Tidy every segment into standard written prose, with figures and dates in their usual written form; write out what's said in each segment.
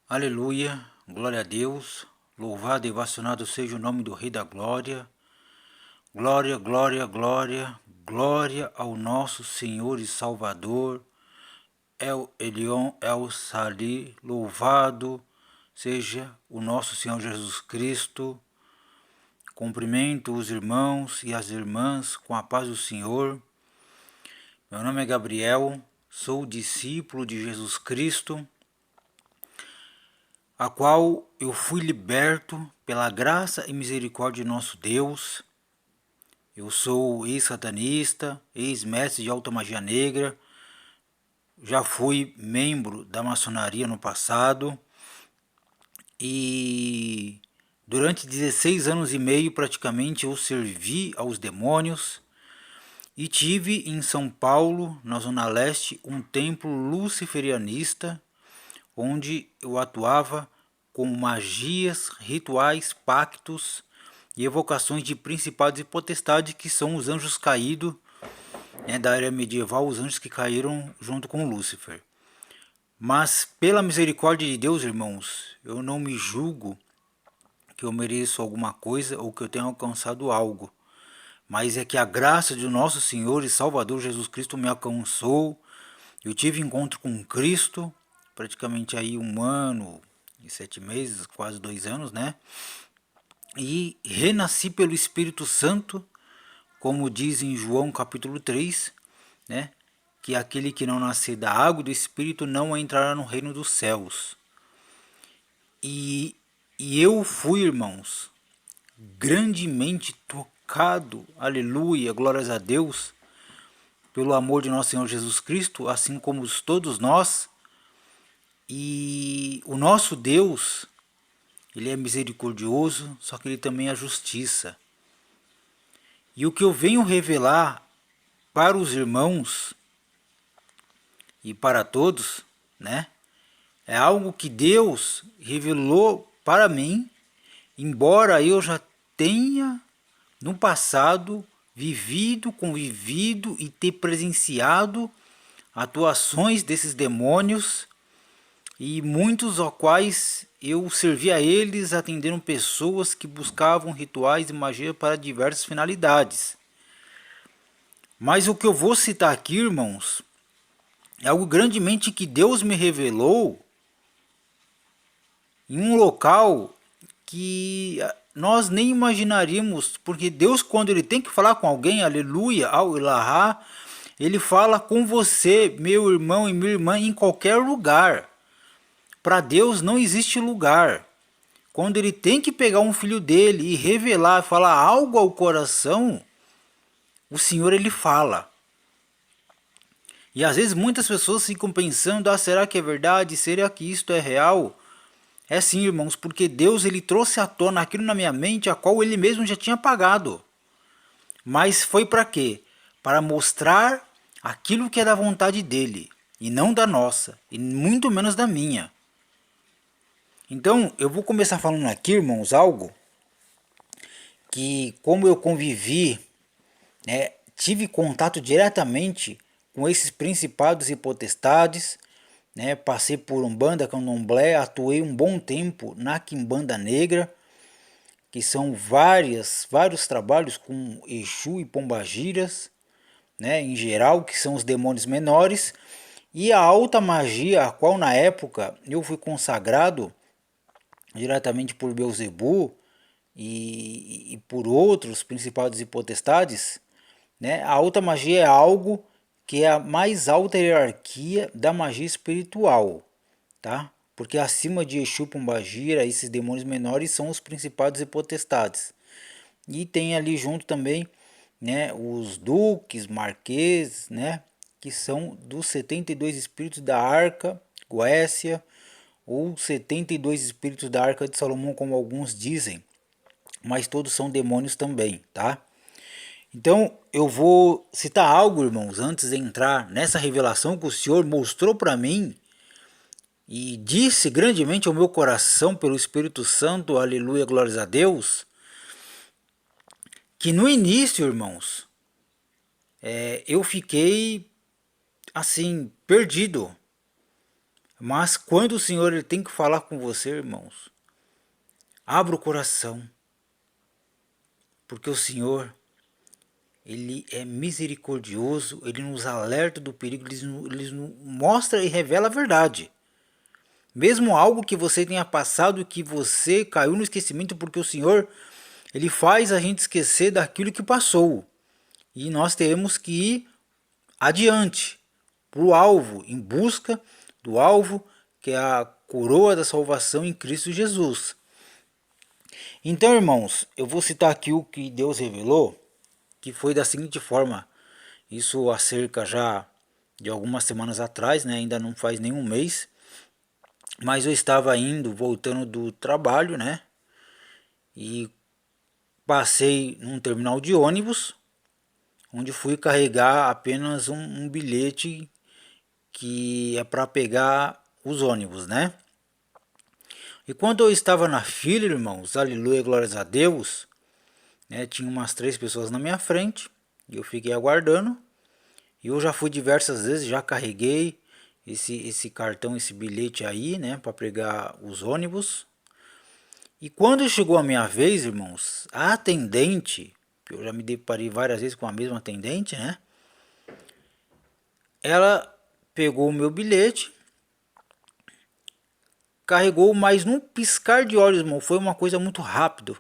Aleluia, glória a Deus, louvado e vacionado seja o nome do Rei da Glória. Glória, glória, glória, glória ao nosso Senhor e Salvador, El Elyon, El Sali, louvado seja o nosso Senhor Jesus Cristo. Cumprimento os irmãos e as irmãs com a paz do Senhor. Meu nome é Gabriel, sou discípulo de Jesus Cristo, a qual eu fui liberto pela graça e misericórdia de nosso Deus. Eu sou ex-satanista, ex-mestre de alta magia negra, já fui membro da maçonaria no passado e durante 16 anos e meio praticamente eu servi aos demônios e tive em São Paulo, na Zona Leste, um templo luciferianista onde eu atuava com magias, rituais, pactos e evocações de principados e potestades, que são os anjos caídos, da era medieval, os anjos que caíram junto com Lúcifer. Mas pela misericórdia de Deus, irmãos, eu não me julgo que eu mereço alguma coisa ou que eu tenha alcançado algo, mas é que a graça de nosso Senhor e Salvador Jesus Cristo me alcançou. Eu tive encontro com Cristo, praticamente aí 1 ano e 7 meses, quase 2 anos, né? E renasci pelo Espírito Santo, como diz em João capítulo 3, né? Que aquele que não nascer da água e do Espírito não entrará no reino dos céus. E, e eu fui, irmãos, grandemente tocado, aleluia, glórias a Deus, pelo amor de nosso Senhor Jesus Cristo, assim como todos nós. E o nosso Deus, Ele é misericordioso, só que Ele também é justiça. E o que eu venho revelar para os irmãos e para todos, né, é algo que Deus revelou para mim, embora eu já tenha no passado vivido, convivido e ter presenciado atuações desses demônios, e muitos aos quais eu servi a eles, atendendo pessoas que buscavam rituais e magia para diversas finalidades. Mas o que eu vou citar aqui, irmãos, é algo grandemente que Deus me revelou em um local que nós nem imaginaríamos, porque Deus, quando Ele tem que falar com alguém, aleluia, ao Ilahá, Ele fala com você, meu irmão e minha irmã, em qualquer lugar. Para Deus não existe lugar. Quando Ele tem que pegar um filho dele e revelar, falar algo ao coração, o Senhor Ele fala. E às vezes muitas pessoas ficam pensando, será que é verdade? Será que isto é real? É sim, irmãos, porque Deus Ele trouxe à tona aquilo na minha mente, a qual Ele mesmo já tinha apagado. Mas foi para quê? Para mostrar aquilo que é da vontade dEle, e não da nossa, e muito menos da minha. Então, eu vou começar falando aqui, irmãos, algo que, como eu convivi, né, tive contato diretamente com esses principados e potestades, né, passei por Umbanda, Candomblé, atuei um bom tempo na Quimbanda Negra, que são vários trabalhos com Exu e Pombagiras, né, em geral, que são os demônios menores, e a alta magia, a qual na época eu fui consagrado diretamente por Beelzebub e por outros principados e potestades, né? A alta magia é algo que é a mais alta hierarquia da magia espiritual, tá? Porque acima de Exu, Pombagira, esses demônios menores são os principados e potestades. E tem ali junto também, né, os duques, marqueses, né, que são dos 72 espíritos da Arca, Goécia, ou 72 espíritos da Arca de Salomão, como alguns dizem, mas todos são demônios também, tá? Então eu vou citar algo, irmãos, antes de entrar nessa revelação que o Senhor mostrou para mim e disse grandemente ao meu coração pelo Espírito Santo, aleluia, glórias a Deus, que no início, irmãos, eu fiquei assim, perdido. Mas quando o Senhor ele tem que falar com você, irmãos, abra o coração, porque o Senhor ele é misericordioso, ele nos alerta do perigo, ele nos mostra e revela a verdade. Mesmo algo que você tenha passado, que você caiu no esquecimento, porque o Senhor ele faz a gente esquecer daquilo que passou. E nós temos que ir adiante, para o alvo, em busca do alvo, que é a coroa da salvação em Cristo Jesus. Então, irmãos, eu vou citar aqui o que Deus revelou, que foi da seguinte forma, isso há cerca já de algumas semanas atrás, né? Ainda não faz nenhum mês, mas eu estava voltando do trabalho, né? E passei num terminal de ônibus, onde fui carregar apenas um bilhete que é para pegar os ônibus, né? E quando eu estava na fila, irmãos, aleluia, glórias a Deus, né, tinha umas 3 pessoas na minha frente, e eu fiquei aguardando, e eu já fui diversas vezes, já carreguei esse cartão, esse bilhete aí, né, para pegar os ônibus. E quando chegou a minha vez, irmãos, a atendente, que eu já me deparei várias vezes com a mesma atendente, né, ela pegou o meu bilhete, carregou, mas num piscar de olhos, irmão, foi uma coisa muito rápido.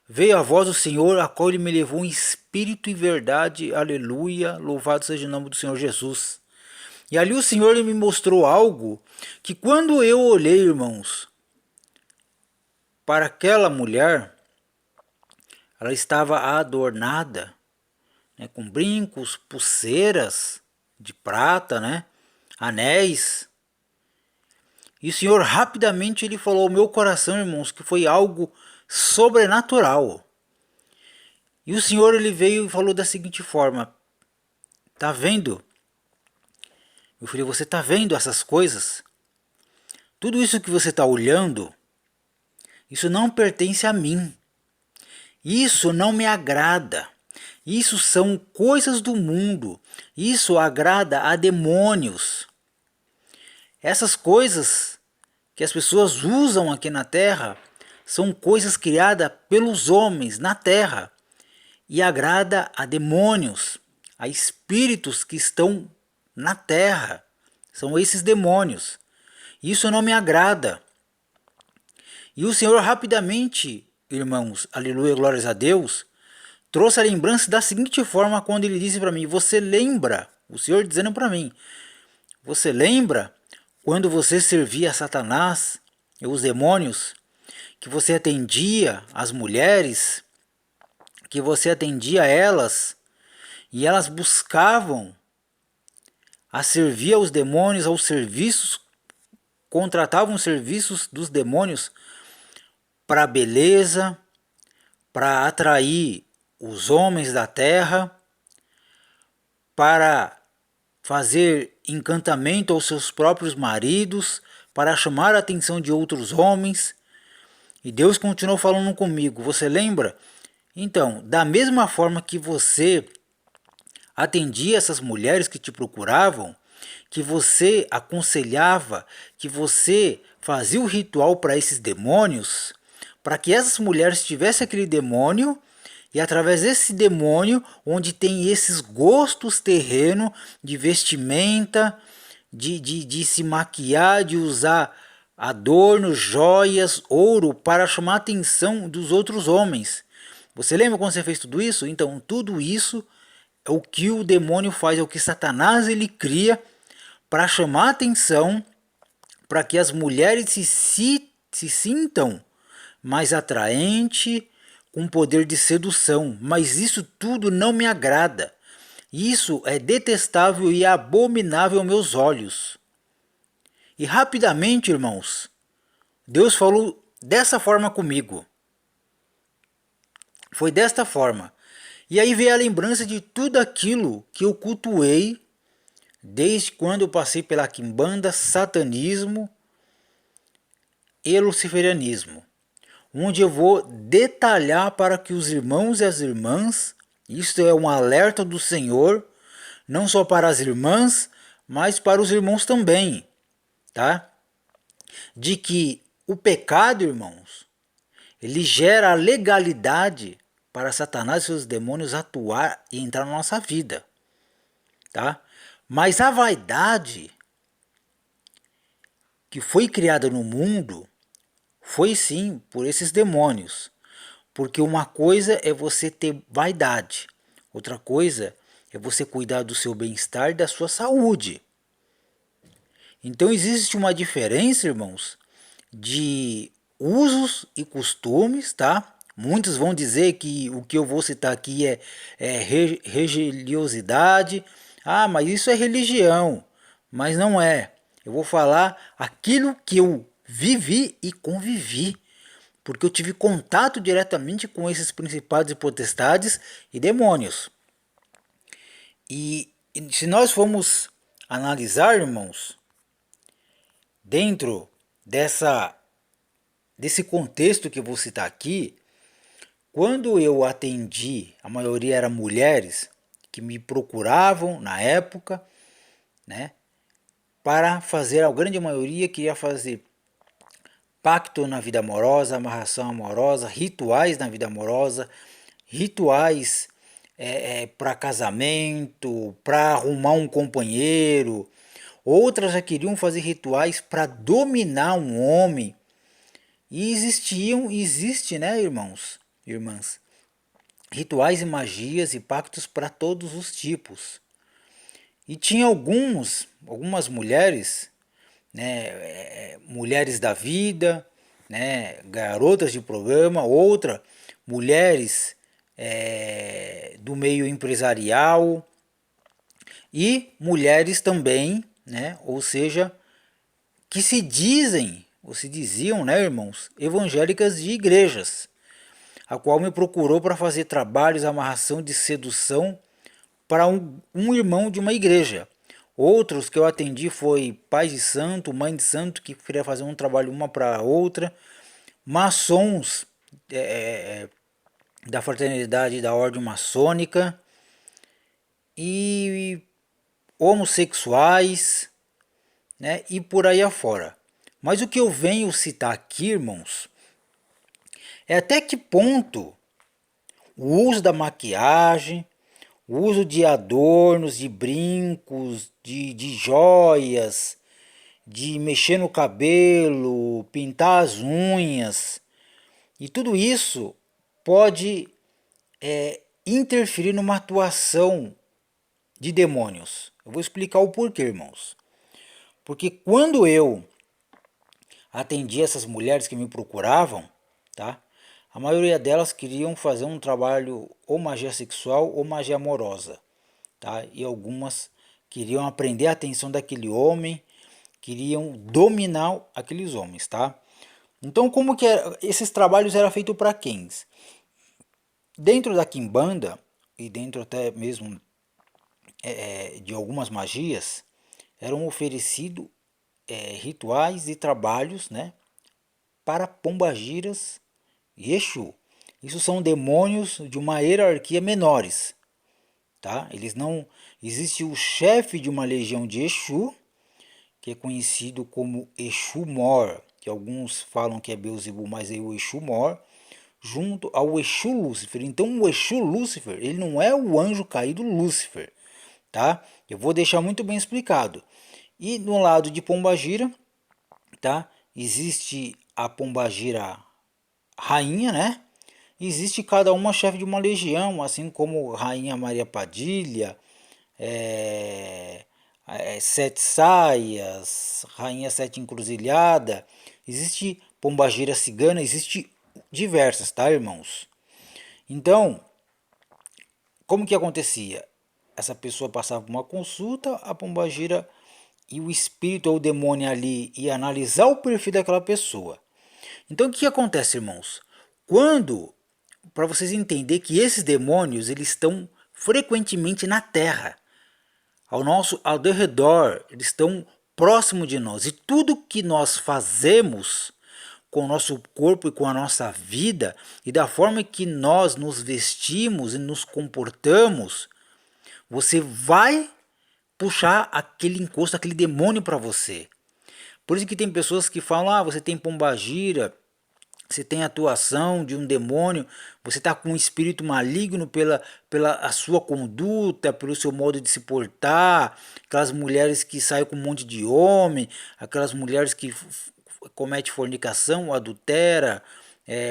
Veio a voz do Senhor, a qual ele me levou em espírito e verdade, aleluia, louvado seja o nome do Senhor Jesus. E ali o Senhor ele me mostrou algo que quando eu olhei, irmãos, para aquela mulher, ela estava adornada, né, com brincos, pulseiras de prata, né, anéis. E o Senhor rapidamente ele falou ao meu coração, irmãos, que foi algo sobrenatural. E o Senhor ele veio e falou da seguinte forma: tá vendo? Eu falei, você tá vendo essas coisas? Tudo isso que você está olhando, isso não pertence a mim. Isso não me agrada. Isso são coisas do mundo. Isso agrada a demônios. Essas coisas que as pessoas usam aqui na terra são coisas criadas pelos homens na terra e agrada a demônios, a espíritos que estão na terra. São esses demônios. Isso não me agrada. E o Senhor rapidamente, irmãos, aleluia, glórias a Deus, trouxe a lembrança da seguinte forma quando ele disse para mim, você lembra, o Senhor dizendo para mim, você lembra quando você servia a Satanás e os demônios, que você atendia as mulheres, que você atendia elas, e elas buscavam a servir aos demônios, aos serviços, contratavam os serviços dos demônios para beleza, para atrair os homens da terra, para fazer encantamento aos seus próprios maridos, para chamar a atenção de outros homens. E Deus continuou falando comigo, você lembra? Então, da mesma forma que você atendia essas mulheres que te procuravam, que você aconselhava, que você fazia o ritual para esses demônios, para que essas mulheres tivessem aquele demônio, e através desse demônio, onde tem esses gostos terrenos de vestimenta, de se maquiar, de usar adornos, joias, ouro, para chamar a atenção dos outros homens. Você lembra quando você fez tudo isso? Então, tudo isso é o que o demônio faz, é o que Satanás ele cria para chamar a atenção, para que as mulheres se sintam mais atraente, com poder de sedução. Mas isso tudo não me agrada. Isso é detestável e abominável aos meus olhos. E rapidamente, irmãos, Deus falou dessa forma comigo. Foi desta forma. E aí veio a lembrança de tudo aquilo que eu cultuei desde quando eu passei pela quimbanda, satanismo e luciferianismo, onde eu vou detalhar para que os irmãos e as irmãs, isto é um alerta do Senhor, não só para as irmãs, mas para os irmãos também. tá? De que o pecado, irmãos, ele gera a legalidade para Satanás e seus demônios atuar e entrar na nossa vida, tá? Mas a vaidade que foi criada no mundo foi sim por esses demônios. Porque uma coisa é você ter vaidade, outra coisa é você cuidar do seu bem-estar e da sua saúde. Então existe uma diferença, irmãos, de usos e costumes, tá? Muitos vão dizer que o que eu vou citar aqui é religiosidade. Ah, mas isso é religião. Mas não é. Eu vou falar aquilo que eu vivi e convivi. Porque eu tive contato diretamente com esses principados e potestades e demônios. E se nós formos analisar, irmãos, dentro desse contexto que eu vou citar aqui, quando eu atendi, a maioria eram mulheres que me procuravam na época, né, para fazer, a grande maioria queria fazer pacto na vida amorosa, amarração amorosa, rituais na vida amorosa, rituais para casamento, para arrumar um companheiro. Outras já queriam fazer rituais para dominar um homem. E existe, né, irmãos, irmãs, rituais e magias e pactos para todos os tipos. E tinha algumas mulheres, né, mulheres da vida, né, garotas de programa, outra, mulheres do meio empresarial e mulheres também, né, ou seja, que se dizem, ou se diziam, né, irmãos, evangélicas de igrejas, a qual me procurou para fazer trabalhos, amarração de sedução para um irmão de uma igreja. Outros que eu atendi foi pai de santo, mãe de santo, que queria fazer um trabalho uma para outra, maçons da fraternidade da ordem maçônica e homossexuais, né, e por aí afora. Mas o que eu venho citar aqui, irmãos, é até que ponto o uso da maquiagem, o uso de adornos, de brincos, de joias, de mexer no cabelo, pintar as unhas, e tudo isso pode interferir numa atuação de demônios. Eu vou explicar o porquê, irmãos. Porque quando eu atendi essas mulheres que me procuravam, tá? A maioria delas queriam fazer um trabalho ou magia sexual ou magia amorosa, tá? E algumas queriam aprender a atenção daquele homem, queriam dominar aqueles homens, tá? Então, como que esses trabalhos eram feitos para quem? Dentro da quimbanda e dentro até mesmo de algumas magias, eram oferecidos rituais e trabalhos, né, para pombagiras e Exu. Isso são demônios de uma hierarquia menores, tá? Eles não existe o chefe de uma legião de Exu, que é conhecido como Exu Mor, que alguns falam que é Beelzebub, mas é o Exu Mor, junto ao Exu Lúcifer. Então o Exu Lúcifer, ele não é o anjo caído Lúcifer, tá? Eu vou deixar muito bem explicado. E no lado de pombagira, tá? Existe a pombagira rainha, né? Existe cada uma chefe de uma legião, assim como Rainha Maria Padilha, Sete Saias, Rainha Sete Encruzilhada. Existe pombagira cigana, existe diversas, tá, irmãos? Então, como que acontecia? Essa pessoa passava por uma consulta, a pombagira e o espírito ou o demônio ali ia analisar o perfil daquela pessoa. Então o que acontece, irmãos? Quando, para vocês entenderem que esses demônios eles estão frequentemente na Terra, ao redor, eles estão próximo de nós. E tudo que nós fazemos com o nosso corpo e com a nossa vida, e da forma que nós nos vestimos e nos comportamos, você vai puxar aquele encosto, aquele demônio para você. Por isso que tem pessoas que falam, ah, você tem pombagira, você tem atuação de um demônio, você está com um espírito maligno pela a sua conduta, pelo seu modo de se portar, aquelas mulheres que saem com um monte de homem, aquelas mulheres que comete fornicação, adultera,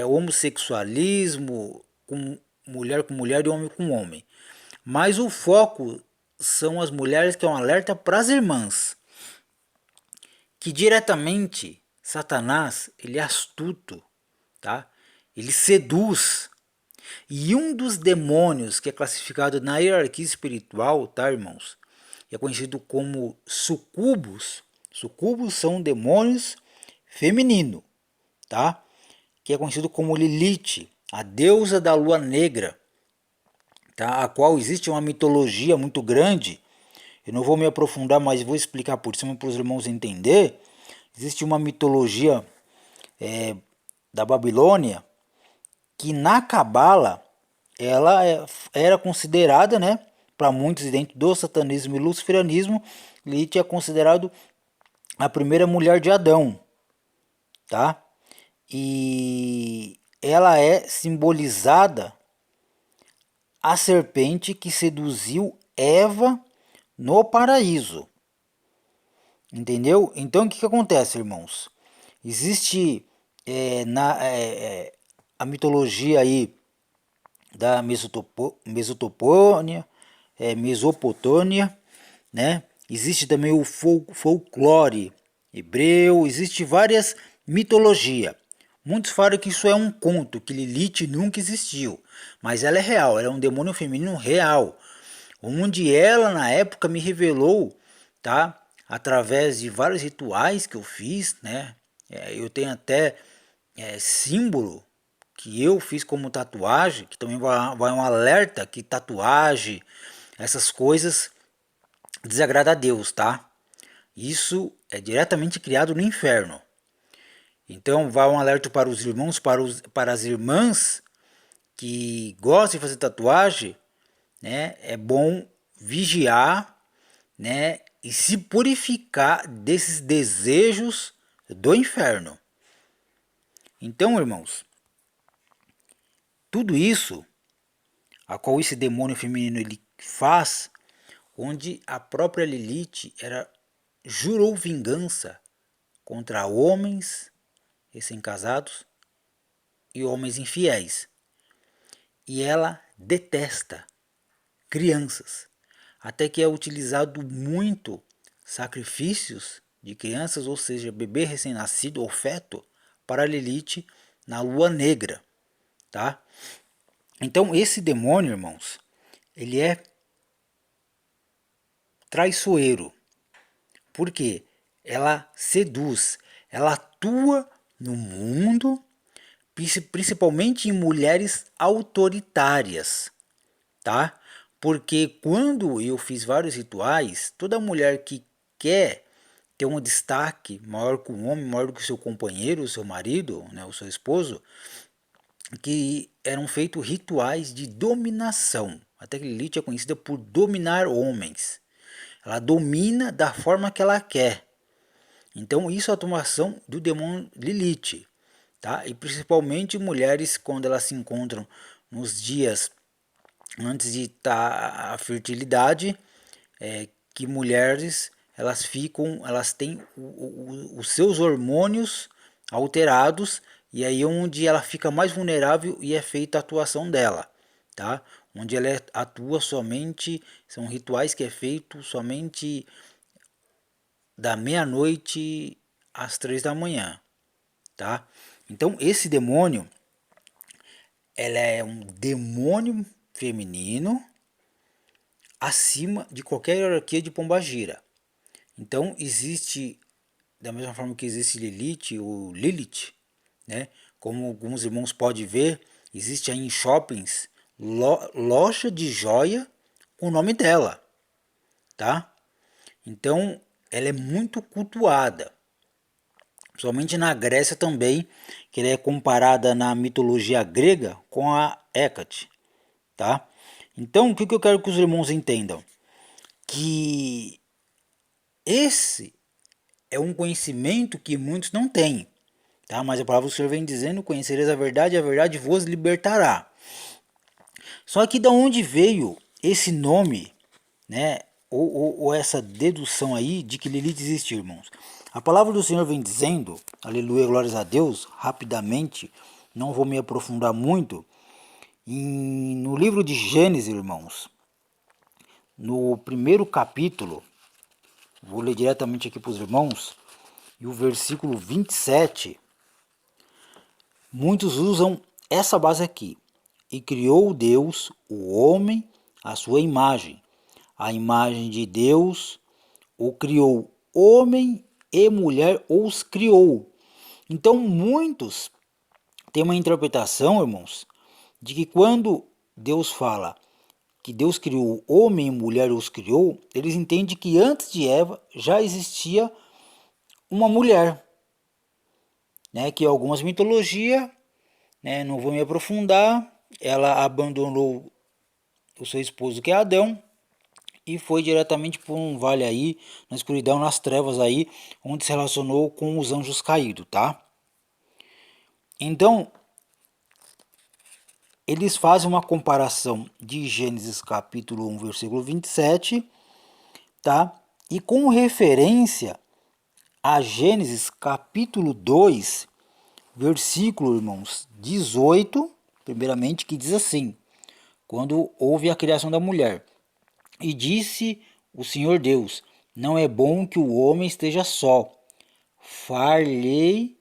homossexualismo, com mulher e homem com homem. Mas o foco são as mulheres, que é um alerta para as irmãs, que diretamente Satanás, ele é astuto, tá? Ele seduz. E um dos demônios que é classificado na hierarquia espiritual, tá, irmãos? É conhecido como sucubus. Sucubus são demônios feminino, tá? Que é conhecido como Lilith, a deusa da lua negra, tá? A qual existe uma mitologia muito grande. Eu não vou me aprofundar, mas vou explicar por cima para os irmãos entender. Existe uma mitologia da Babilônia que na Cabala ela era considerada, né, para muitos dentro do satanismo e luciferianismo, Lilith é considerado a primeira mulher de Adão, tá? E ela é simbolizada a serpente que seduziu Eva no paraíso. Entendeu? Então o que acontece, irmãos? Existe a mitologia aí da Mesopotâmia, né? Existe também o folclore hebreu, existe várias mitologias. Muitos falam que isso é um conto, que Lilith nunca existiu, mas ela é real, ela é um demônio feminino real, onde ela na época me revelou, tá? Através de vários rituais que eu fiz, né? Eu tenho até símbolo que eu fiz como tatuagem, que também vai um alerta que tatuagem, essas coisas desagrada a Deus, tá? Isso é diretamente criado no inferno. Então vai um alerta para os irmãos, para as irmãs que gostam de fazer tatuagem, né? É bom vigiar, né? E se purificar desses desejos do inferno. Então, irmãos, tudo isso, a qual esse demônio feminino ele faz, onde a própria Lilith jurou vingança contra homens recém-casados e homens infiéis. E ela detesta crianças, até que é utilizado muito sacrifícios de crianças, ou seja, bebê recém-nascido ou feto, para Lilith na lua negra, tá? Então esse demônio, irmãos, ele é traiçoeiro, porque ela seduz, ela atua no mundo, principalmente em mulheres autoritárias, tá? Porque quando eu fiz vários rituais, toda mulher que quer ter um destaque maior que um homem, maior do que o seu companheiro, o seu marido, né, o seu esposo, que eram feitos rituais de dominação. Até que Lilith é conhecida por dominar homens. Ela domina da forma que ela quer. Então isso é a atuação do demônio Lilith, tá? E principalmente mulheres quando elas se encontram nos dias antes de estar a fertilidade, que mulheres elas têm os seus hormônios alterados, e aí é onde ela fica mais vulnerável e é feita a atuação dela, tá? Onde ela atua somente, são rituais que é feito somente da meia-noite às 3 da manhã, tá? Então esse demônio, ela é um demônio feminino acima de qualquer hierarquia de pombagira. Então existe, da mesma forma que existe Lilith ou Lilith, né? Como alguns irmãos podem ver, existe aí em shoppings loja de joia com o nome dela, tá? Então ela é muito cultuada, somente na Grécia também, que ela é comparada na mitologia grega com a Hécate, tá? Então o que eu quero que os irmãos entendam? Que esse é um conhecimento que muitos não têm, tá? Mas a palavra do Senhor vem dizendo: conhecereis a verdade e a verdade vos libertará. Só que da onde veio esse nome, né? Ou essa dedução aí de que Lilith existe, irmãos? A palavra do Senhor vem dizendo, aleluia, glórias a Deus, rapidamente, não vou me aprofundar muito, no livro de Gênesis, irmãos, no primeiro capítulo, vou ler diretamente aqui para os irmãos, e o versículo 27, muitos usam essa base aqui. E criou Deus o homem à sua imagem. A imagem de Deus o criou, homem e mulher os criou. Então muitos têm uma interpretação, irmãos, de que quando Deus fala que Deus criou homem e mulher os criou, eles entendem que antes de Eva já existia uma mulher, né? Que algumas mitologias, né, não vou me aprofundar, ela abandonou o seu esposo que é Adão e foi diretamente por um vale aí, na escuridão, nas trevas aí, onde se relacionou com os anjos caídos, tá? Então, eles fazem uma comparação de Gênesis capítulo 1, versículo 27, tá? E com referência a Gênesis capítulo 2, versículo, irmãos, 18, primeiramente, que diz assim: quando houve a criação da mulher, e disse o Senhor Deus: não é bom que o homem esteja só, far-lhe-ei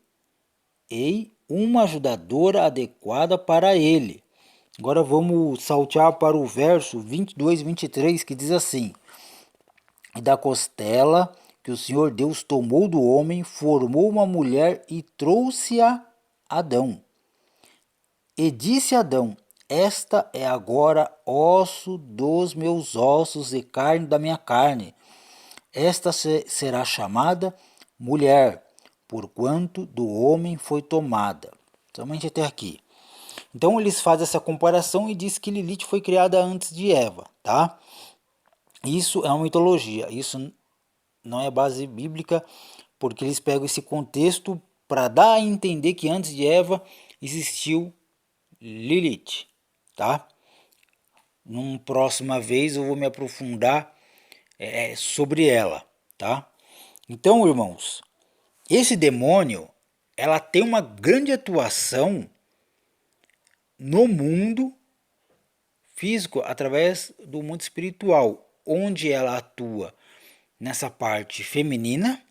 uma ajudadora adequada para ele. Agora vamos saltear para o verso 22 e 23, que diz assim: e da costela que o Senhor Deus tomou do homem, formou uma mulher e trouxe-a Adão. E disse Adão: esta é agora osso dos meus ossos e carne da minha carne. Esta será chamada mulher, porquanto do homem foi tomada. Somente até aqui. Então eles fazem essa comparação e diz que Lilith foi criada antes de Eva, tá? Isso é uma mitologia, isso não é base bíblica, porque eles pegam esse contexto para dar a entender que antes de Eva existiu Lilith, tá? Numa próxima vez eu vou me aprofundar sobre ela, tá? Então, irmãos, esse demônio, ela tem uma grande atuação no mundo físico através do mundo espiritual, onde ela atua nessa parte feminina,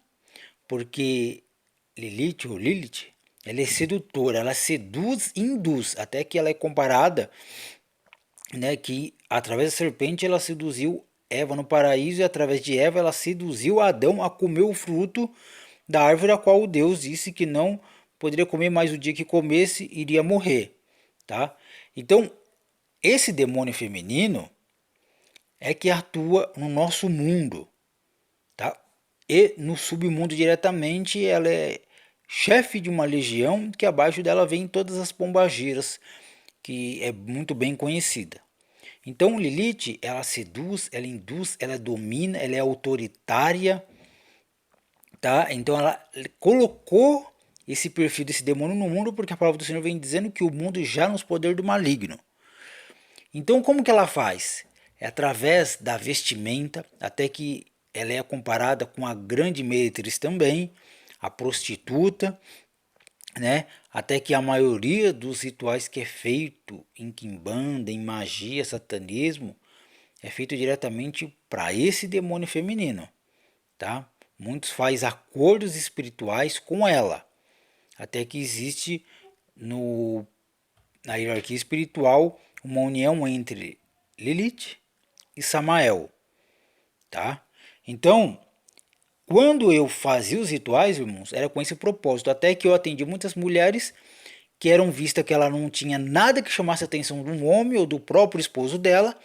porque Lilith ou Lilith, ela é sedutora, ela seduz e induz, até que ela é comparada, né, que através da serpente ela seduziu Eva no paraíso e através de Eva ela seduziu Adão a comer o fruto da árvore a qual Deus disse que não poderia comer, mais o dia que comesse iria morrer, tá? Então, esse demônio feminino é que atua no nosso mundo, tá? E no submundo diretamente, ela é chefe de uma legião que abaixo dela vem todas as pombageiras, que é muito bem conhecida. Então Lilith, ela seduz, ela induz, ela domina, ela é autoritária, tá? Então ela colocou esse perfil desse demônio no mundo porque a palavra do Senhor vem dizendo que o mundo já nos poder do maligno. Então como que ela faz? É através da vestimenta, até que ela é comparada com a grande meretriz também, a prostituta, né? Até que a maioria dos rituais que é feito em quimbanda, em magia, satanismo, é feito diretamente para esse demônio feminino, tá? Muitos fazem acordos espirituais com ela, até que existe na hierarquia espiritual uma união entre Lilith e Samael, tá? Então, quando eu fazia os rituais, irmãos, era com esse propósito, até que eu atendi muitas mulheres que eram vistas que ela não tinha nada que chamasse a atenção de um homem ou do próprio esposo dela,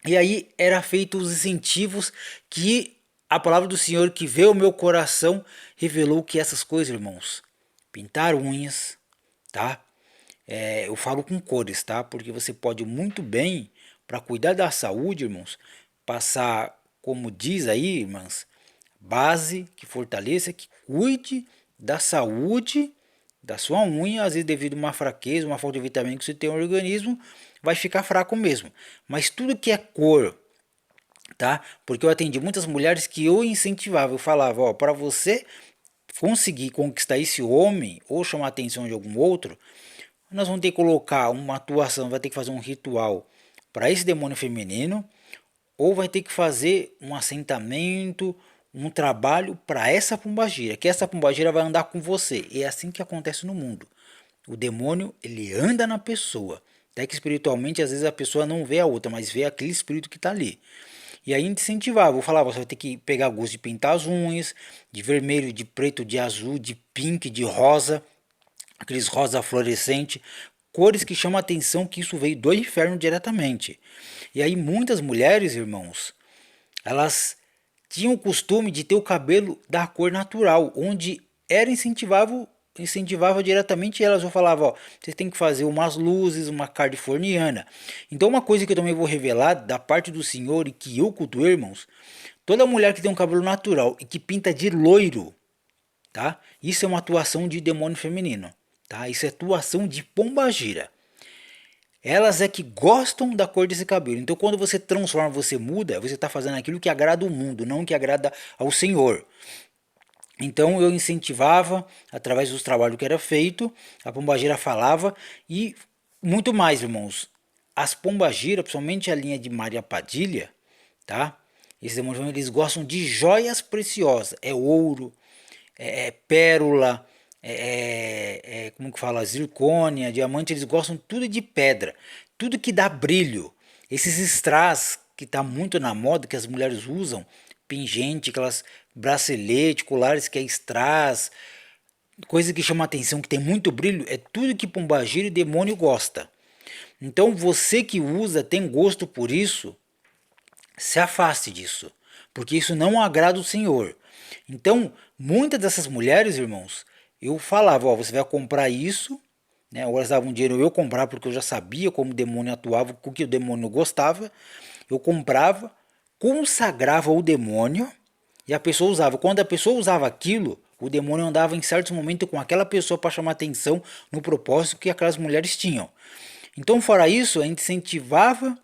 e aí era feito os incentivos que a palavra do Senhor que veio ao meu coração revelou que essas coisas, irmãos, pintar unhas, tá? Eu falo com cores, tá? Porque você pode muito bem, para cuidar da saúde, irmãos, passar, como diz aí, irmãs, base, que fortaleça, que cuide da saúde da sua unha. Às vezes devido a uma fraqueza, uma falta de vitamina que você tem no organismo, vai ficar fraco mesmo. Mas tudo que é cor, tá? Porque eu atendi muitas mulheres que eu incentivava, eu falava, ó, para você conseguir conquistar esse homem ou chamar a atenção de algum outro, nós vamos ter que colocar uma atuação, vai ter que fazer um ritual para esse demônio feminino, ou vai ter que fazer um assentamento, um trabalho para essa pombagira, que essa pombagira vai andar com você. E é assim que acontece no mundo. O demônio, ele anda na pessoa. Até que espiritualmente, às vezes a pessoa não vê a outra, mas vê aquele espírito que está ali. E aí incentivava, eu falava, você vai ter que pegar gosto de pintar as unhas, de vermelho, de preto, de azul, de pink, de rosa, aqueles rosa fluorescente, cores que chamam a atenção que isso veio do inferno diretamente. E aí muitas mulheres, irmãos, elas tinham o costume de ter o cabelo da cor natural, onde era incentivava diretamente elas. Eu falava, ó, vocês têm que fazer umas luzes, uma californiana. Então uma coisa que eu também vou revelar da parte do Senhor e que eu cultuo, irmãos, toda mulher que tem um cabelo natural e que pinta de loiro, tá? Isso é uma atuação de demônio feminino, tá? Isso é atuação de pombagira. Elas é que gostam da cor desse cabelo. Então quando você transforma, você muda, você está fazendo aquilo que agrada o mundo, não que agrada ao Senhor. Então eu incentivava, através dos trabalhos que era feito, a pombagira falava e muito mais, irmãos. As pombagiras, principalmente a linha de Maria Padilha, tá? Esses demônios, eles gostam de joias preciosas. É ouro, é pérola, como que fala, zircônia, diamante. Eles gostam tudo de pedra, tudo que dá brilho. Esses strass que tá muito na moda, que as mulheres usam, pingente, aquelas bracelete, colares que é strass, coisa que chama atenção, que tem muito brilho, é tudo que pombagira e demônio gosta. Então você que usa, tem gosto por isso, se afaste disso, porque isso não agrada o Senhor. Então, muitas dessas mulheres, irmãos, eu falava, ó, você vai comprar isso, né? Ou elas davam dinheiro eu comprar, porque eu já sabia como o demônio atuava, o que o demônio gostava. Eu comprava, consagrava o demônio e a pessoa usava. Quando a pessoa usava aquilo, o demônio andava em certos momentos com aquela pessoa para chamar atenção no propósito que aquelas mulheres tinham. Então, fora isso, a gente incentivava.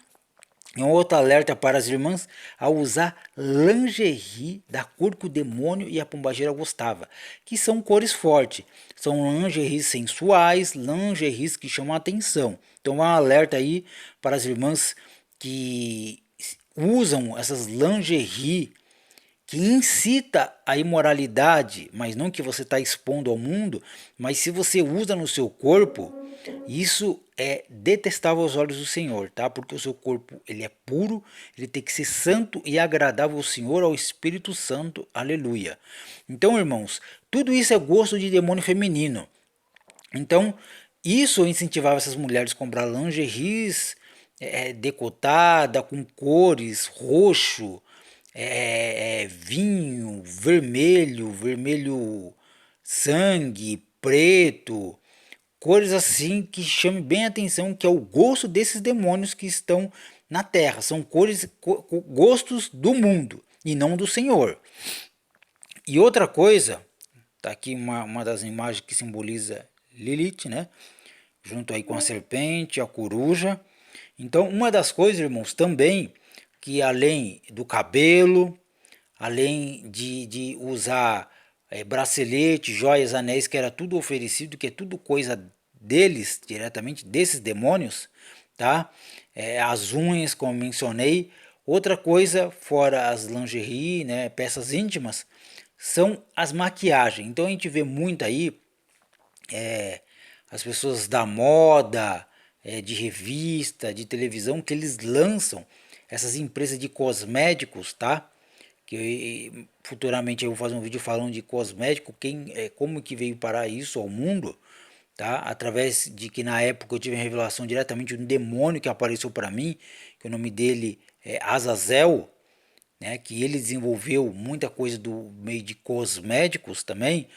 E um outro alerta para as irmãs a usar lingerie da cor que o demônio e a pombagira gostava, que são cores fortes. São lingeries sensuais, lingeries que chamam a atenção. Então um alerta aí para as irmãs que usam essas lingerie que incita a imoralidade, mas não que você está expondo ao mundo, mas se você usa no seu corpo, isso é detestável aos olhos do Senhor, tá? Porque o seu corpo ele é puro, ele tem que ser santo e agradável ao Senhor, ao Espírito Santo, aleluia. Então, irmãos, tudo isso é gosto de demônio feminino. Então, isso incentivava essas mulheres a comprar lingeries decotada, com cores, roxo, vinho, vermelho, vermelho sangue, preto, cores assim que chamem bem a atenção, que é o gosto desses demônios que estão na terra. São cores, gostos do mundo e não do Senhor. E outra coisa, tá aqui uma das imagens que simboliza Lilith, né? Junto aí com a serpente, a coruja. Então, uma das coisas, irmãos, também que além do cabelo, além de usar bracelete, joias, anéis, que era tudo oferecido, que é tudo coisa deles, diretamente desses demônios, tá? As unhas, como mencionei. Outra coisa, fora as lingerie, né, peças íntimas, são as maquiagens. Então a gente vê muito aí as pessoas da moda, de revista, de televisão, que eles lançam essas empresas de cosméticos, tá? Que futuramente eu vou fazer um vídeo falando de cosmético, como que veio parar isso ao mundo, tá? Através de que na época eu tive a revelação diretamente de um demônio que apareceu para mim, que o nome dele é Azazel, né? Que ele desenvolveu muita coisa do meio de cosméticos também.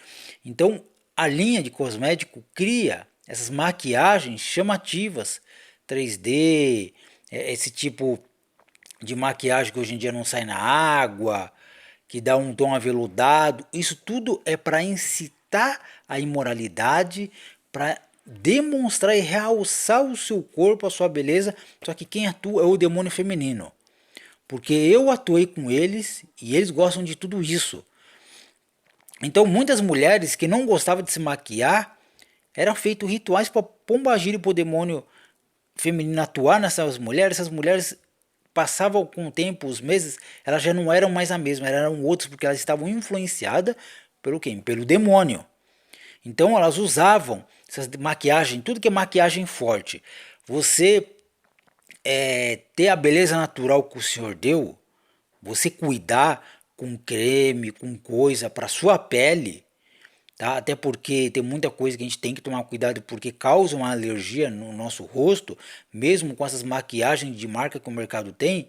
Então a linha de cosmético cria essas maquiagens chamativas 3D, esse tipo de maquiagem que hoje em dia não sai na água, que dá um tom aveludado. Isso tudo é para incitar a imoralidade, para demonstrar e realçar o seu corpo, a sua beleza. Só que quem atua é o demônio feminino. Porque eu atuei com eles e eles gostam de tudo isso. Então muitas mulheres que não gostavam de se maquiar eram feitos rituais para pombagira e para o demônio feminino atuar nessas mulheres. Essas mulheres passavam com o tempo, os meses, elas já não eram mais a mesma, eram outras porque elas estavam influenciadas pelo quê? Pelo demônio. Então elas usavam essas maquiagem, tudo que é maquiagem forte. Você ter a beleza natural que o Senhor deu, você cuidar com creme, com coisa para sua pele, tá? Até porque tem muita coisa que a gente tem que tomar cuidado porque causa uma alergia no nosso rosto, mesmo com essas maquiagens de marca que o mercado tem,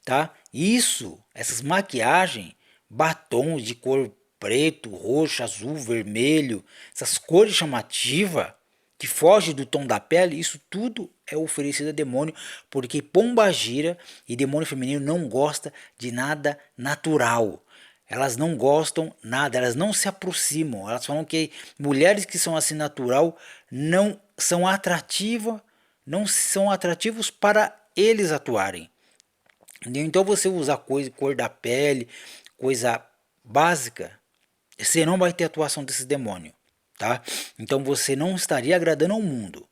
tá? Isso, essas maquiagens, batons de cor preto, roxo, azul, vermelho, essas cores chamativas que fogem do tom da pele, isso tudo é oferecido a demônio, porque pombagira e demônio feminino não gosta de nada natural. Elas não gostam nada, elas não se aproximam. Elas falam que mulheres que são assim natural não são atrativas, não são atrativos para eles atuarem. Então você usar coisa, cor da pele, coisa básica, você não vai ter atuação desse demônio, tá? Então você não estaria agradando ao mundo.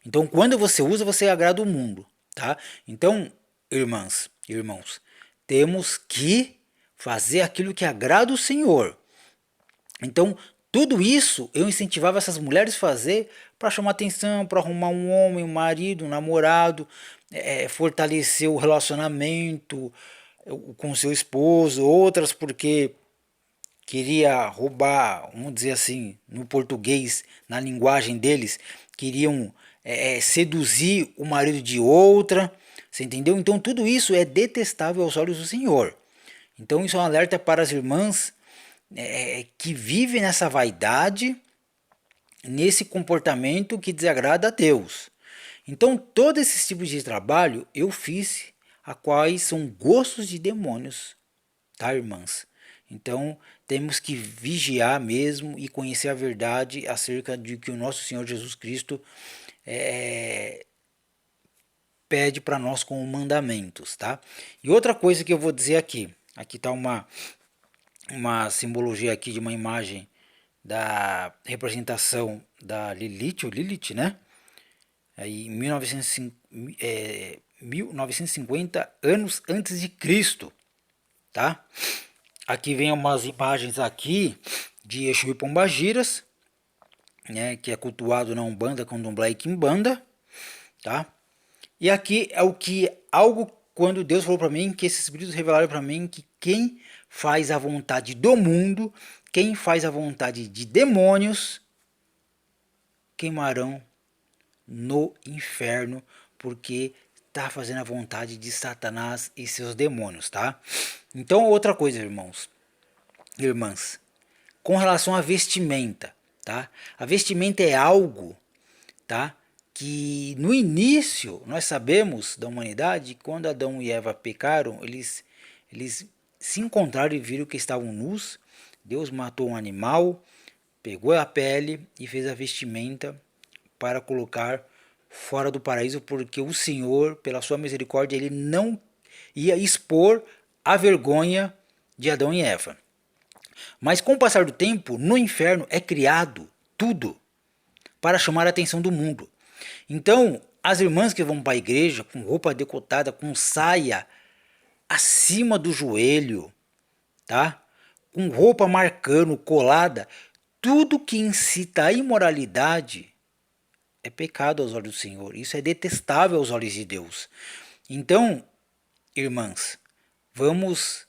Então quando você usa, você agrada o mundo, tá? Então, irmãs, irmãos, temos que fazer aquilo que agrada o Senhor. Então, tudo isso eu incentivava essas mulheres a fazer para chamar atenção, para arrumar um homem, um marido, um namorado, fortalecer o relacionamento com seu esposo, outras porque queria roubar, vamos dizer assim, no português, na linguagem deles, queriam seduzir o marido de outra, você entendeu? Então tudo isso é detestável aos olhos do Senhor. Então isso é um alerta para as irmãs que vivem nessa vaidade, nesse comportamento que desagrada a Deus. Então todos esses tipos de trabalho eu fiz, a quais são gostos de demônios, tá, irmãs? Então temos que vigiar mesmo e conhecer a verdade acerca de que o nosso Senhor Jesus Cristo pede para nós como mandamentos, tá? E outra coisa que eu vou dizer aqui está uma simbologia aqui de uma imagem da representação da Lilith, ou Lilith, né? Aí, em 1950 anos antes de Cristo, tá? Aqui vem umas imagens aqui de Exu e Pombagiras, né, que é cultuado na Umbanda, Candomblé e Quimbanda, tá? E aqui é algo quando Deus falou para mim, que esses espíritos revelaram para mim que quem faz a vontade do mundo, quem faz a vontade de demônios, queimarão no inferno, porque está fazendo a vontade de Satanás e seus demônios, tá? Então outra coisa, irmãos, irmãs, com relação à vestimenta, tá? A vestimenta é algo, tá? Que no início nós sabemos da humanidade, quando Adão e Eva pecaram, eles se encontraram e viram que estavam nus. Deus matou um animal, pegou a pele e fez a vestimenta para colocar fora do paraíso, porque o Senhor, pela sua misericórdia, ele não ia expor a vergonha de Adão e Eva. Mas com o passar do tempo, no inferno é criado tudo para chamar a atenção do mundo. Então, as irmãs que vão para a igreja com roupa decotada, com saia acima do joelho, tá? Com roupa marcando, colada, tudo que incita a imoralidade é pecado aos olhos do Senhor. Isso é detestável aos olhos de Deus. Então, irmãs, vamos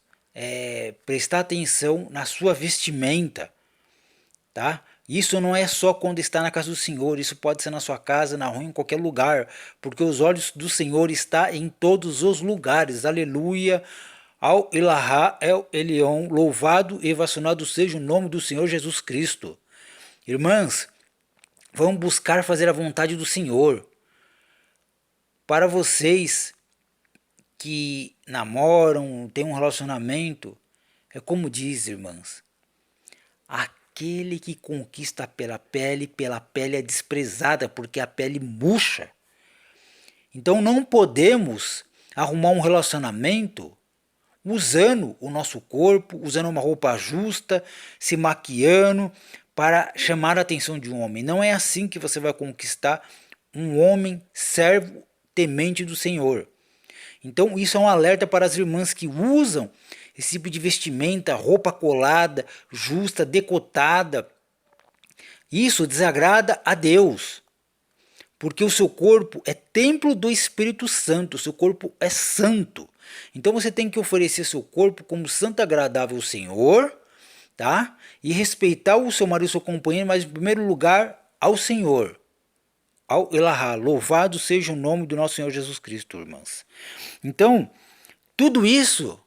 prestar atenção na sua vestimenta, tá? Isso não é só quando está na casa do Senhor, isso pode ser na sua casa, na rua, em qualquer lugar, porque os olhos do Senhor estão em todos os lugares. Aleluia. Ao Ilahá El Elion, louvado e vacinado seja o nome do Senhor Jesus Cristo. Irmãs, vamos buscar fazer a vontade do Senhor. Para vocês que namoram, têm um relacionamento, É como diz, irmãs, aquele que conquista pela pele é desprezada, porque a pele murcha. Então não podemos arrumar um relacionamento usando o nosso corpo, usando uma roupa justa, se maquiando para chamar a atenção de um homem. Não é assim que você vai conquistar um homem servo temente do Senhor. Então isso é um alerta para as irmãs que usam esse tipo de vestimenta, roupa colada, justa, decotada. Isso desagrada a Deus, porque o seu corpo é templo do Espírito Santo, o seu corpo é santo. Então você tem que oferecer seu corpo como santo agradável ao Senhor, tá? E respeitar o seu marido, seu companheiro, mas em primeiro lugar ao Senhor. Ao Elahá, louvado seja o nome do nosso Senhor Jesus Cristo, irmãs. Então, tudo isso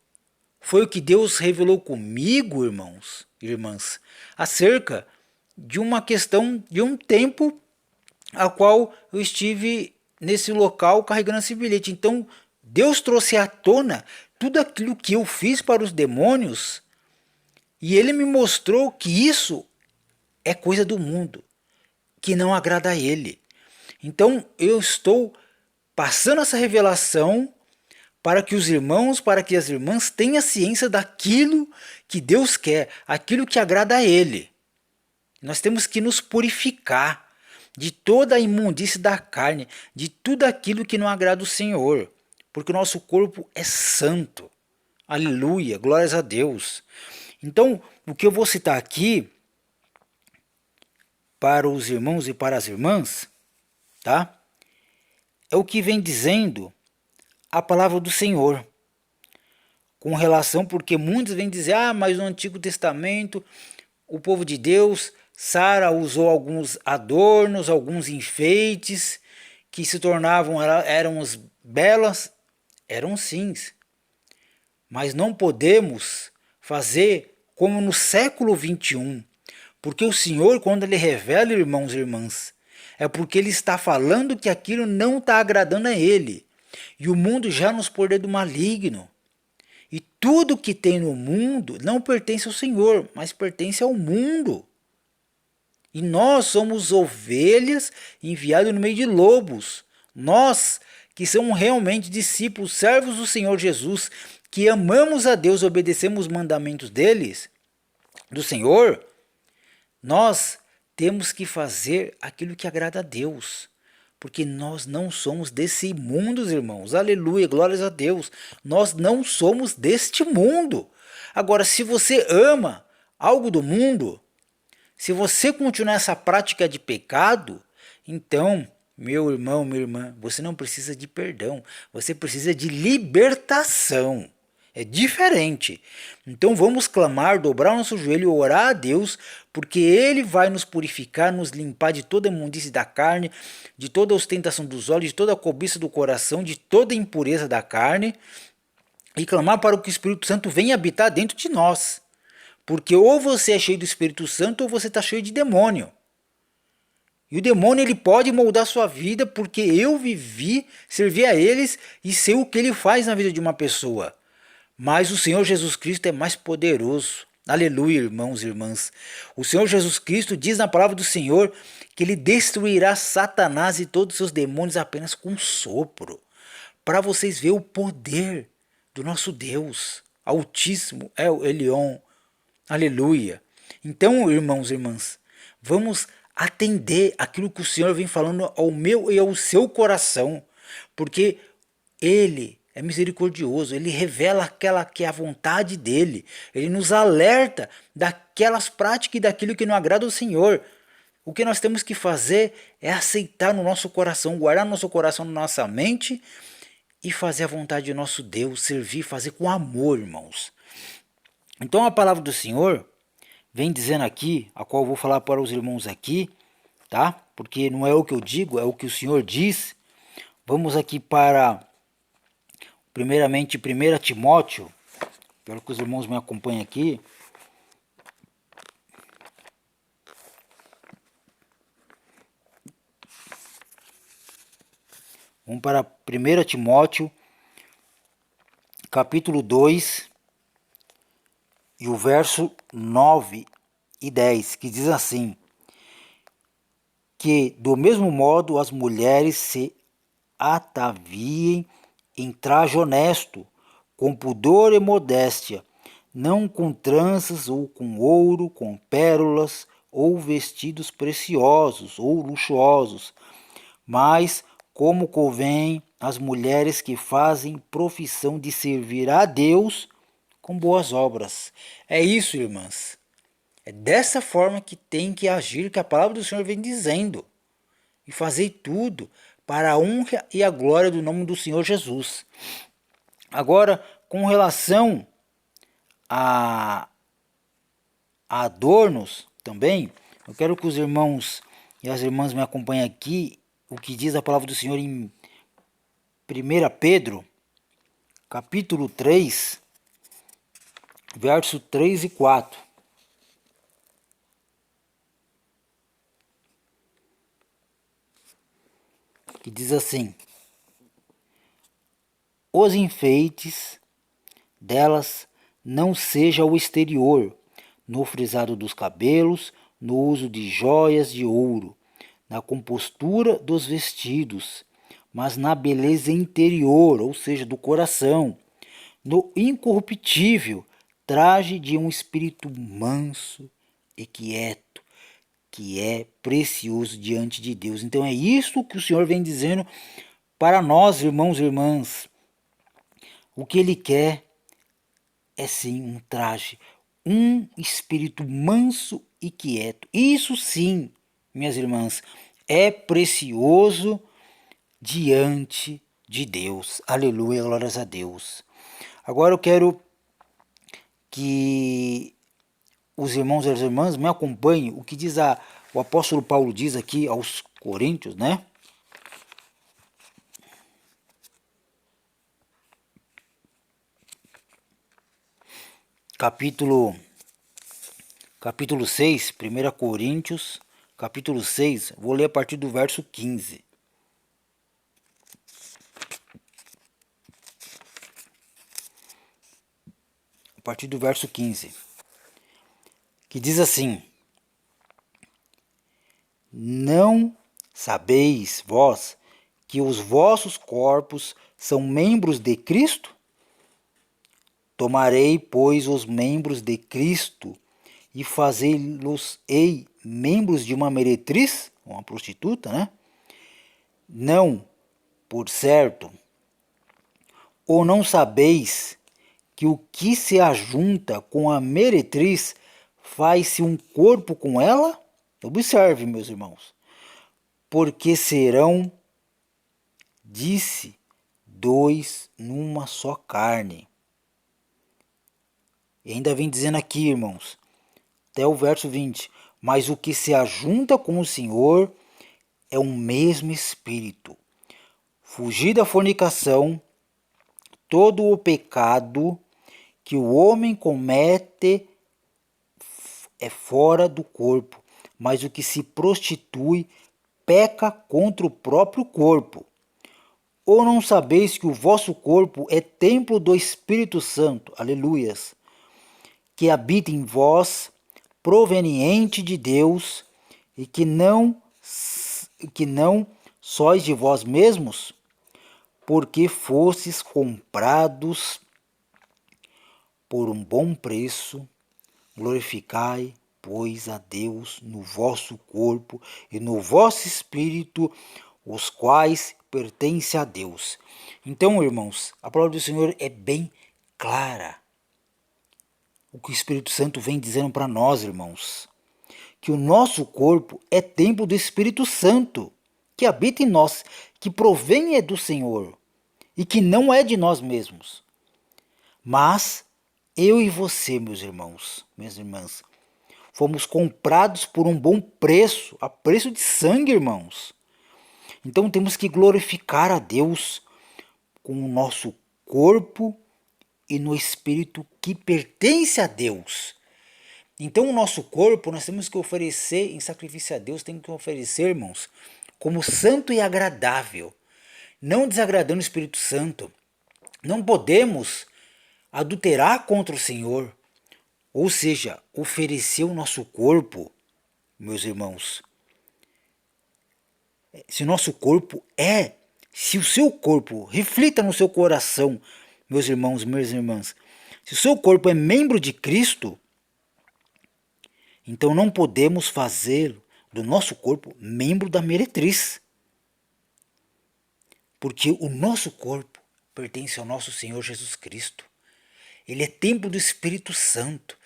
foi o que Deus revelou comigo, irmãos, irmãs, acerca de uma questão de um tempo a qual eu estive nesse local carregando esse bilhete. Então, Deus trouxe à tona tudo aquilo que eu fiz para os demônios e ele me mostrou que isso é coisa do mundo, que não agrada a ele. Então, eu estou passando essa revelação para que os irmãos, para que as irmãs tenham ciência daquilo que Deus quer, aquilo que agrada a ele. Nós temos que nos purificar de toda a imundície da carne, de tudo aquilo que não agrada o Senhor, porque o nosso corpo é santo. Aleluia, glórias a Deus. Então, o que eu vou citar aqui para os irmãos e para as irmãs, tá? É o que vem dizendo a palavra do Senhor. Com relação, porque muitos vêm dizer, mas no Antigo Testamento, o povo de Deus, Sara usou alguns adornos, alguns enfeites, que se tornavam, eram belas, eram sim. Mas não podemos fazer como no século 21, porque o Senhor, quando Ele revela, irmãos e irmãs, é porque Ele está falando que aquilo não está agradando a Ele. E o mundo já nos poder do maligno. E tudo que tem no mundo não pertence ao Senhor, mas pertence ao mundo. E nós somos ovelhas enviadas no meio de lobos. Nós, que somos realmente discípulos, servos do Senhor Jesus, que amamos a Deus e obedecemos os mandamentos deles, do Senhor, nós temos que fazer aquilo que agrada a Deus. Porque nós não somos desse mundo, irmãos. Aleluia, glórias a Deus. Nós não somos deste mundo. Agora, se você ama algo do mundo, se você continuar essa prática de pecado, então, meu irmão, minha irmã, você não precisa de perdão. Você precisa de libertação. É diferente. Então vamos clamar, dobrar nosso joelho e orar a Deus, porque Ele vai nos purificar, nos limpar de toda a imundície da carne, de toda a ostentação dos olhos, de toda a cobiça do coração, de toda a impureza da carne, e clamar para que o Espírito Santo venha habitar dentro de nós. Porque ou você é cheio do Espírito Santo ou você está cheio de demônio. E o demônio ele pode moldar sua vida, porque eu vivi, servi a eles e sei o que ele faz na vida de uma pessoa. Mas o Senhor Jesus Cristo é mais poderoso. Aleluia, irmãos e irmãs. O Senhor Jesus Cristo diz na palavra do Senhor que Ele destruirá Satanás e todos os seus demônios apenas com um sopro. Para vocês verem o poder do nosso Deus Altíssimo, é o Elion. Aleluia. Então, irmãos e irmãs, vamos atender aquilo que o Senhor vem falando ao meu e ao seu coração. Porque Ele é misericordioso, Ele revela aquela que é a vontade dEle. Ele nos alerta daquelas práticas e daquilo que não agrada ao Senhor. O que nós temos que fazer é aceitar no nosso coração, guardar no nosso coração, na nossa mente e fazer a vontade do nosso Deus, servir, fazer com amor, irmãos. Então a palavra do Senhor vem dizendo aqui, a qual eu vou falar para os irmãos aqui, tá? Porque não é o que eu digo, é o que o Senhor diz. Vamos aqui para... Primeiramente, 1 Timóteo, espero que os irmãos me acompanhem aqui. Vamos para 1 Timóteo, capítulo 2, e o verso 9 e 10, que diz assim: que do mesmo modo as mulheres se ataviem em traje honesto, com pudor e modéstia, não com tranças ou com ouro, com pérolas ou vestidos preciosos ou luxuosos, mas como convém às mulheres que fazem profissão de servir a Deus com boas obras. É isso, irmãs. É dessa forma que tem que agir, que a palavra do Senhor vem dizendo. E fazer tudo para a honra e a glória do nome do Senhor Jesus. Agora, com relação a adornos também, eu quero que os irmãos e as irmãs me acompanhem aqui, o que diz a palavra do Senhor em 1 Pedro, capítulo 3, verso 3 e 4. Que diz assim: os enfeites delas não seja o exterior, no frisado dos cabelos, no uso de joias de ouro, na compostura dos vestidos, mas na beleza interior, ou seja, do coração, no incorruptível traje de um espírito manso e quieto, que é precioso diante de Deus. Então é isso que o Senhor vem dizendo para nós, irmãos e irmãs. O que Ele quer é sim um traje, um espírito manso e quieto. Isso sim, minhas irmãs, é precioso diante de Deus. Aleluia, glórias a Deus. Agora eu quero que os irmãos e as irmãs me acompanhem o que diz o apóstolo Paulo diz aqui aos Coríntios, né? Capítulo 6, 1 Coríntios, capítulo 6, vou ler a partir do verso 15. A partir do verso 15, que diz assim: não sabeis vós que os vossos corpos são membros de Cristo? Tomarei, pois, os membros de Cristo e fazê-los-ei membros de uma meretriz, uma prostituta, né? Não, por certo. Ou não sabeis que o que se ajunta com a meretriz faz-se um corpo com ela? Observe, meus irmãos. Porque serão, disse, dois numa só carne. E ainda vem dizendo aqui, irmãos, até o verso 20. Mas o que se ajunta com o Senhor é um mesmo espírito. Fugir da fornicação, todo o pecado que o homem comete é fora do corpo, mas o que se prostitui peca contra o próprio corpo. Ou não sabeis que o vosso corpo é templo do Espírito Santo, aleluias, que habita em vós, proveniente de Deus, e que não sois de vós mesmos, porque fostes comprados por um bom preço. Glorificai, pois, a Deus no vosso corpo e no vosso espírito, os quais pertencem a Deus. Então, irmãos, a palavra do Senhor é bem clara. O que o Espírito Santo vem dizendo para nós, irmãos, que o nosso corpo é templo do Espírito Santo, que habita em nós, que provém do Senhor e que não é de nós mesmos. Mas eu e você, meus irmãos, minhas irmãs, fomos comprados por um bom preço, a preço de sangue, irmãos. Então temos que glorificar a Deus com o nosso corpo e no espírito que pertence a Deus. Então o nosso corpo nós temos que oferecer em sacrifício a Deus, temos que oferecer, irmãos, como santo e agradável, não desagradando o Espírito Santo. Não podemos adulterar contra o Senhor. Ou seja, oferecer o nosso corpo, meus irmãos. Se o seu corpo, reflita no seu coração, meus irmãos, minhas irmãs. Se o seu corpo é membro de Cristo, então não podemos fazer do nosso corpo membro da meretriz. Porque o nosso corpo pertence ao nosso Senhor Jesus Cristo. Ele é templo do Espírito Santo.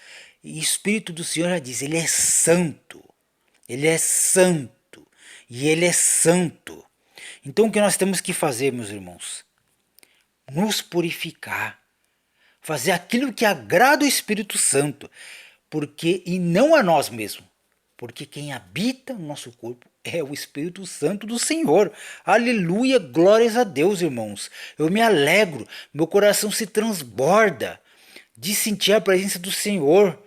E o Espírito do Senhor já diz, ele é santo. Ele é santo. E ele é santo. Então o que nós temos que fazer, meus irmãos? Nos purificar. Fazer aquilo que agrada o Espírito Santo. E não a nós mesmos. Porque quem habita no nosso corpo é o Espírito Santo do Senhor. Aleluia, glórias a Deus, irmãos. Eu me alegro, meu coração se transborda de sentir a presença do Senhor.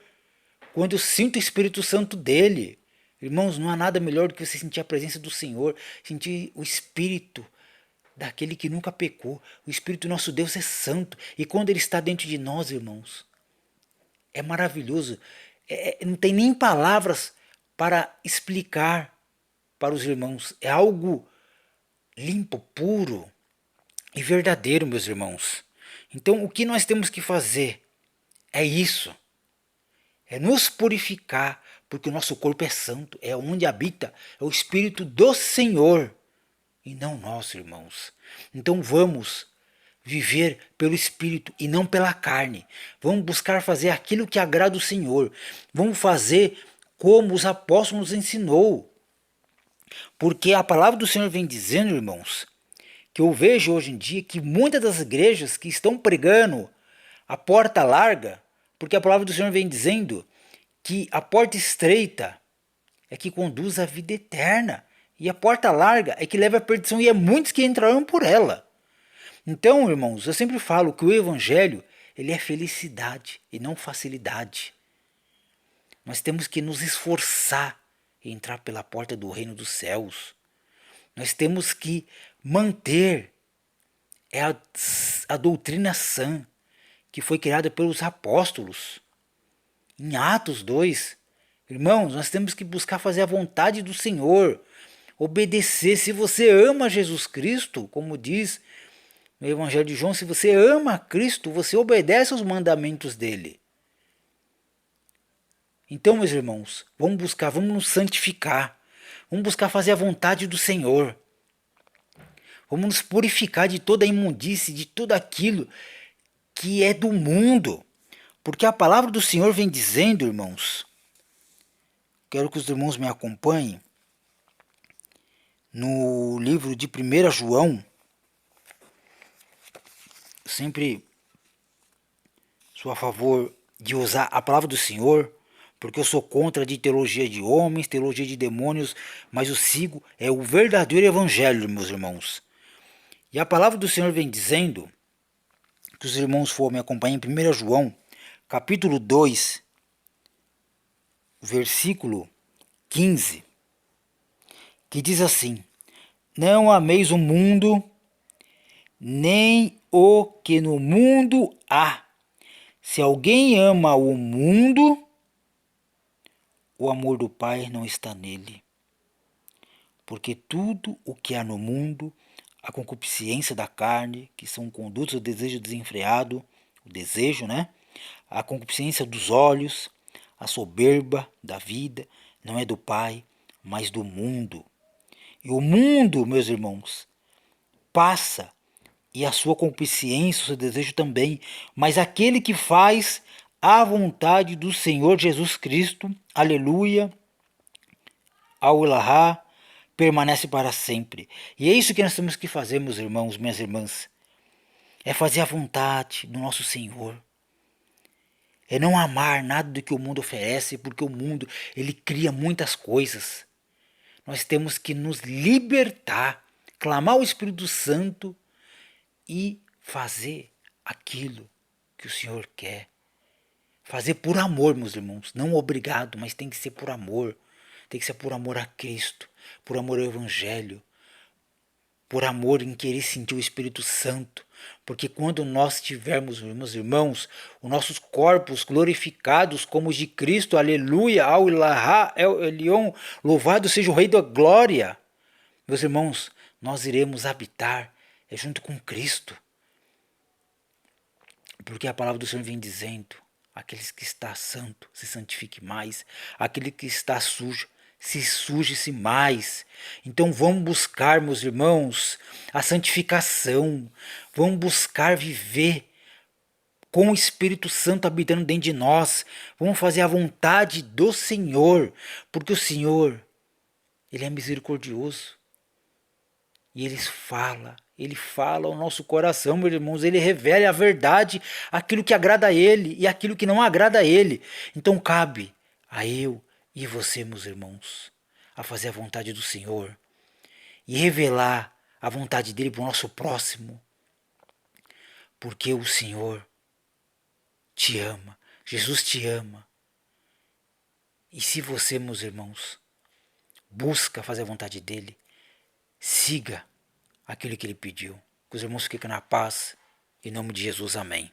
Quando eu sinto o Espírito Santo dele. Irmãos, não há nada melhor do que você sentir a presença do Senhor. Sentir o Espírito daquele que nunca pecou. O Espírito do nosso Deus é santo. E quando ele está dentro de nós, irmãos, é maravilhoso. Não tem nem palavras para explicar para os irmãos. É algo limpo, puro e verdadeiro, meus irmãos. Então o que nós temos que fazer é isso. É nos purificar, porque o nosso corpo é santo. É onde habita é o Espírito do Senhor. E não nós, irmãos. Então vamos viver pelo Espírito e não pela carne. Vamos buscar fazer aquilo que agrada o Senhor. Vamos fazer como os apóstolos nos ensinou. Porque a palavra do Senhor vem dizendo, irmãos, que eu vejo hoje em dia que muitas das igrejas que estão pregando a porta larga, porque a palavra do Senhor vem dizendo que a porta estreita é que conduz à vida eterna. E a porta larga é que leva à perdição, e é muitos que entrarão por ela. Então, irmãos, eu sempre falo que o Evangelho ele é felicidade e não facilidade. Nós temos que nos esforçar em entrar pela porta do reino dos céus. Nós temos que manter a doutrina sã que foi criada pelos apóstolos. Em Atos 2, irmãos, nós temos que buscar fazer a vontade do Senhor, obedecer. Se você ama Jesus Cristo, como diz no Evangelho de João, se você ama Cristo, você obedece aos mandamentos dele. Então, meus irmãos, vamos nos santificar, vamos buscar fazer a vontade do Senhor. Vamos nos purificar de toda a imundície, de tudo aquilo que é do mundo. Porque a palavra do Senhor vem dizendo, irmãos, quero que os irmãos me acompanhem, no livro de 1 João, sempre sou a favor de usar a palavra do Senhor, porque eu sou contra de teologia de homens, teologia de demônios, mas eu sigo o verdadeiro evangelho, meus irmãos. E a palavra do Senhor vem dizendo, que os irmãos for me acompanhar em 1 João, capítulo 2, versículo 15, que diz assim: não ameis o mundo, nem o que no mundo há. Se alguém ama o mundo, o amor do Pai não está nele. Porque tudo o que há no mundo, a concupiscência da carne, que são condutas ao desejo desenfreado, o desejo, né? A concupiscência dos olhos, a soberba da vida, não é do Pai, mas do mundo. E o mundo, meus irmãos, passa, e a sua concupiscência, o seu desejo também, mas aquele que faz a vontade do Senhor Jesus Cristo, aleluia, ao Ilahá, permanece para sempre. E é isso que nós temos que fazer, meus irmãos, minhas irmãs. É fazer a vontade do nosso Senhor. É não amar nada do que o mundo oferece, porque o mundo, ele cria muitas coisas. Nós temos que nos libertar, clamar o Espírito Santo e fazer aquilo que o Senhor quer. Fazer por amor, meus irmãos. Não obrigado, mas tem que ser por amor. Tem que ser por amor a Cristo, por amor ao Evangelho, por amor em querer sentir o Espírito Santo, Porque quando nós tivermos, meus irmãos, os nossos corpos glorificados como os de Cristo, aleluia, ao Ilahá, El Elyon, louvado seja o Rei da Glória. Meus irmãos, nós iremos habitar junto com Cristo. Porque a palavra do Senhor vem dizendo, aqueles que está santo, se santifique mais. Aquele que está sujo, se suje-se mais. Então vamos buscar, meus irmãos, a santificação. Vamos buscar viver com o Espírito Santo habitando dentro de nós. Vamos fazer a vontade do Senhor. Porque o Senhor, Ele é misericordioso. E Ele fala ao nosso coração, meus irmãos. Ele revela a verdade, aquilo que agrada a Ele e aquilo que não agrada a Ele. Então cabe a eu e você, meus irmãos, a fazer a vontade do Senhor e revelar a vontade dEle para o nosso próximo. Porque o Senhor te ama, Jesus te ama. E se você, meus irmãos, busca fazer a vontade dEle, siga aquilo que Ele pediu. Que os irmãos fiquem na paz. Em nome de Jesus, amém.